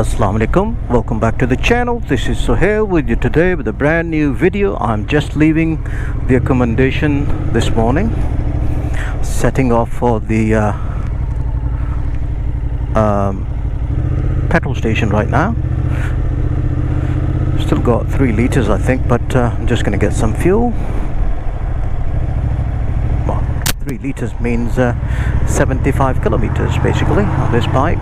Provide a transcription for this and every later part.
Assalamu alaikum, welcome back to the channel. This is Sohail with you today with a brand new video. I'm just leaving the accommodation this morning, setting off for the petrol station right now. Still got 3 liters I think, but I'm just gonna get some fuel. Well, 3 liters means 75 kilometers basically on this bike.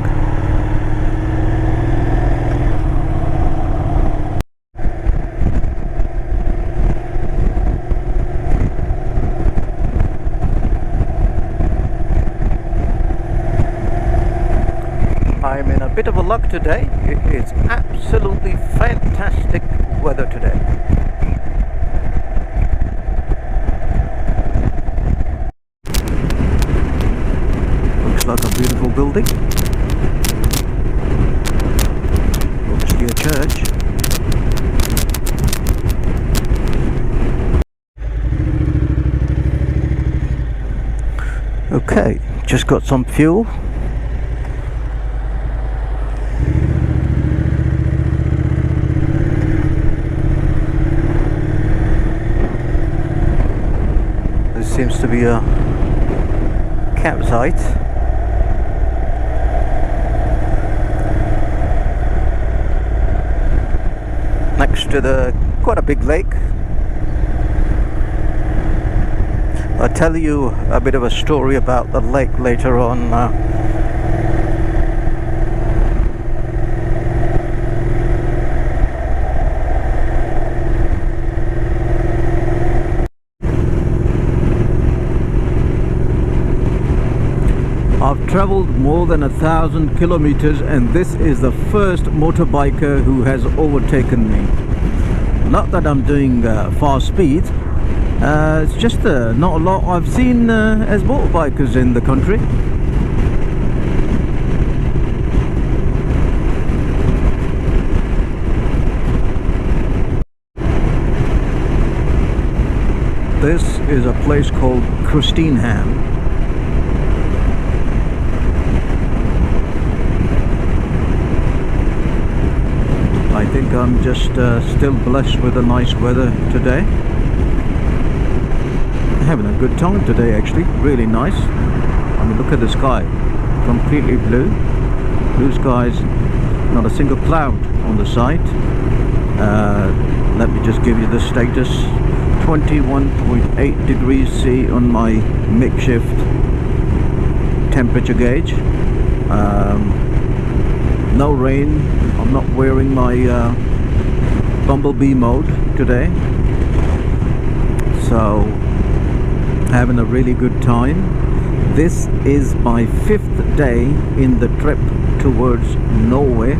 I'm in a bit of a luck today. It is absolutely fantastic weather today. Looks like a beautiful building. Obviously a church. Okay, just got some fuel. Seems to be a campsite. Next to quite a big lake. I'll tell you a bit of a story about the lake later on. I've traveled more than 1,000 kilometers and this is the first motorbiker who has overtaken me. Not that I'm doing fast speed, it's just not a lot I've seen as motorbikers in the country. This is a place called Christineham. I think I'm just still blessed with the nice weather today. Having a good time today actually, really nice. I mean, look at the sky, completely blue. Blue skies, not a single cloud on the side. Let me just give you the status. 21.8 degrees C on my makeshift temperature gauge. No rain. I'm not wearing my bumblebee mode today, so having a really good time. This is my 5th day in the trip towards Norway,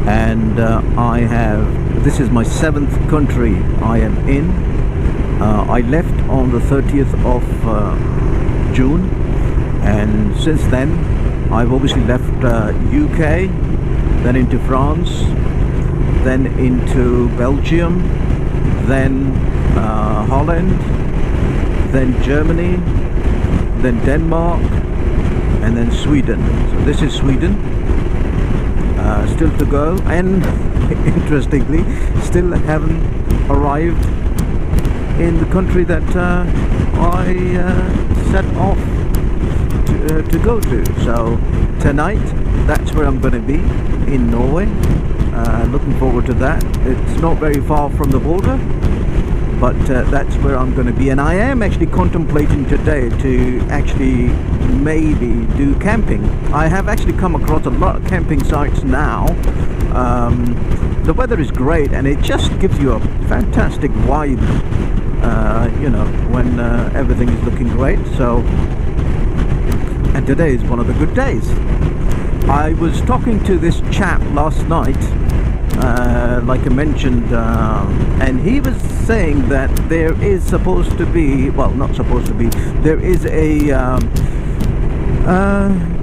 and this is my 7th country I am in. I left on the 30th of June, and since then I've obviously left UK, then into France, then into Belgium, then Holland, then Germany, then Denmark, and then Sweden. So this is Sweden, still to go, and interestingly still haven't arrived in the country that I set off to go to. So tonight, that's where I'm going to be, in Norway. Looking forward to that. It's not very far from the border, but that's where I'm going to be. And I am actually contemplating today to actually maybe do camping. I have actually come across a lot of camping sites now. The weather is great and it just gives you a fantastic vibe, you know, when everything is looking great. So, and today is one of the good days. I was talking to this chap last night, like I mentioned, and he was saying that there is supposed to be, well, not supposed to be, there is a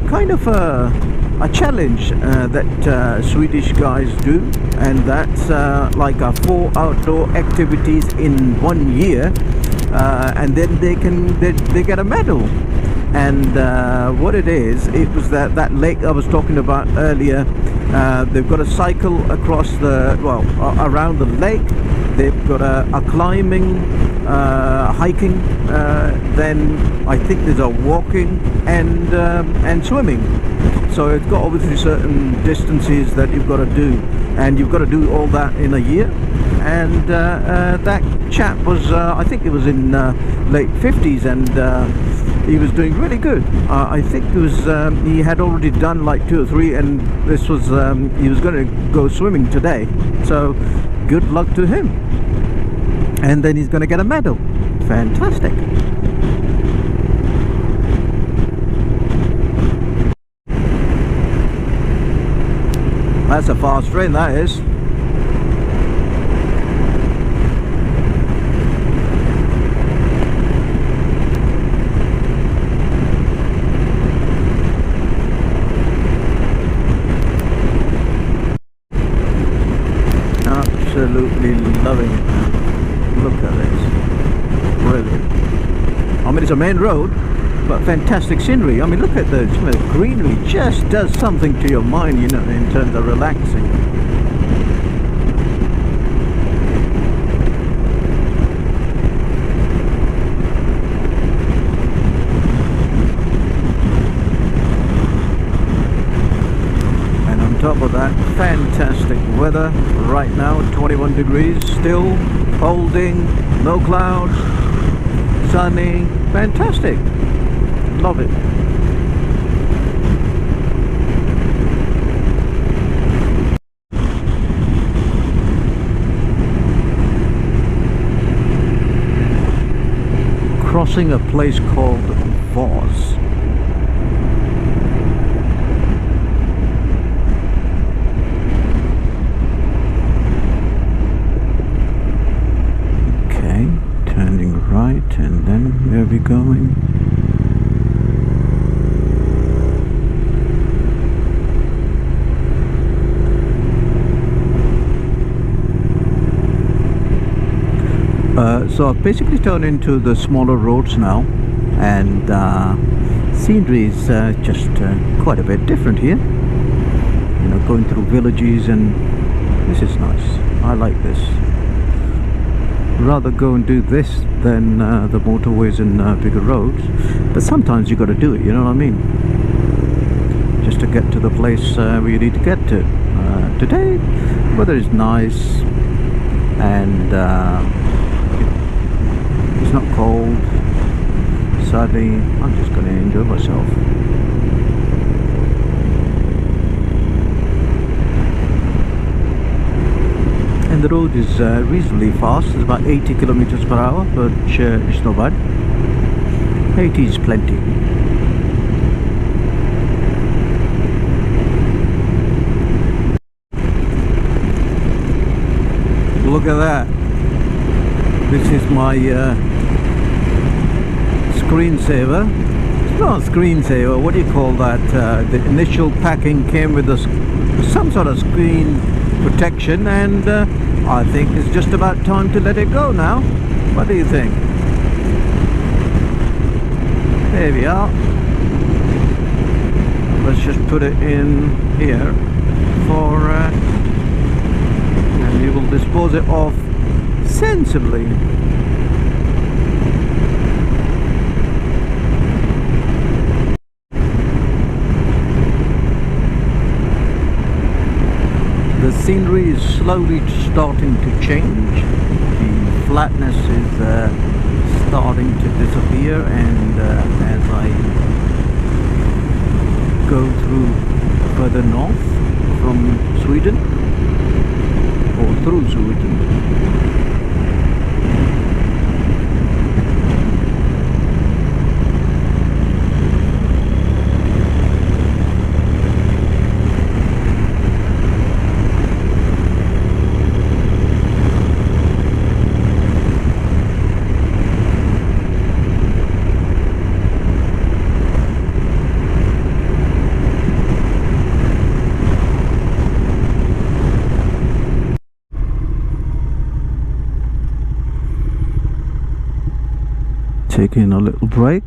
kind of a challenge that Swedish guys do, and that's like 4 outdoor activities in 1 year, and then they get a medal. and what it is, it was that lake I was talking about earlier. They've got a cycle across the, well, around the lake. They've got a climbing, hiking, then I think there's a walking and swimming. So it's got obviously certain distances that you've got to do, and you've got to do all that in a year. And that chap was, I think it was in late 50s, and he was doing really good. I think it was, he had already done like 2 or 3, and this was, he was going to go swimming today. So good luck to him. And then he's going to get a medal. Fantastic. That's a fast train, that is. Absolutely loving it. Look at this. Brilliant. I mean, it's a main road, but fantastic scenery. I mean, look at the greenery. Just does something to your mind, you know, in terms of relaxing. And on top of that, fantastic weather right now. 21 degrees still, holding, no clouds, sunny, fantastic. Love it. Crossing a place called Voss. Okay, turning right, and then where are we going? So I've basically turned into the smaller roads now, and scenery is just quite a bit different here. You know, going through villages, and this is nice. I like this. Rather go and do this than the motorways and bigger roads, but sometimes you got to do it, you know what I mean, just to get to the place where you need to get to. Today weather is nice, and it's not cold, sunny. I'm just going to enjoy myself. And the road is reasonably fast. It's about 80 kilometers per hour, but it's not bad. 80 is plenty. Look at that. This is my screensaver. It's not a screensaver, what do you call that? The initial packing came with some sort of screen protection, and I think it's just about time to let it go now. What do you think? There we are. Let's just put it in here for and we will dispose it off sensibly. The scenery is slowly starting to change. The flatness is starting to disappear, and as I go through further north from Sweden, or through Sweden, taking a little break.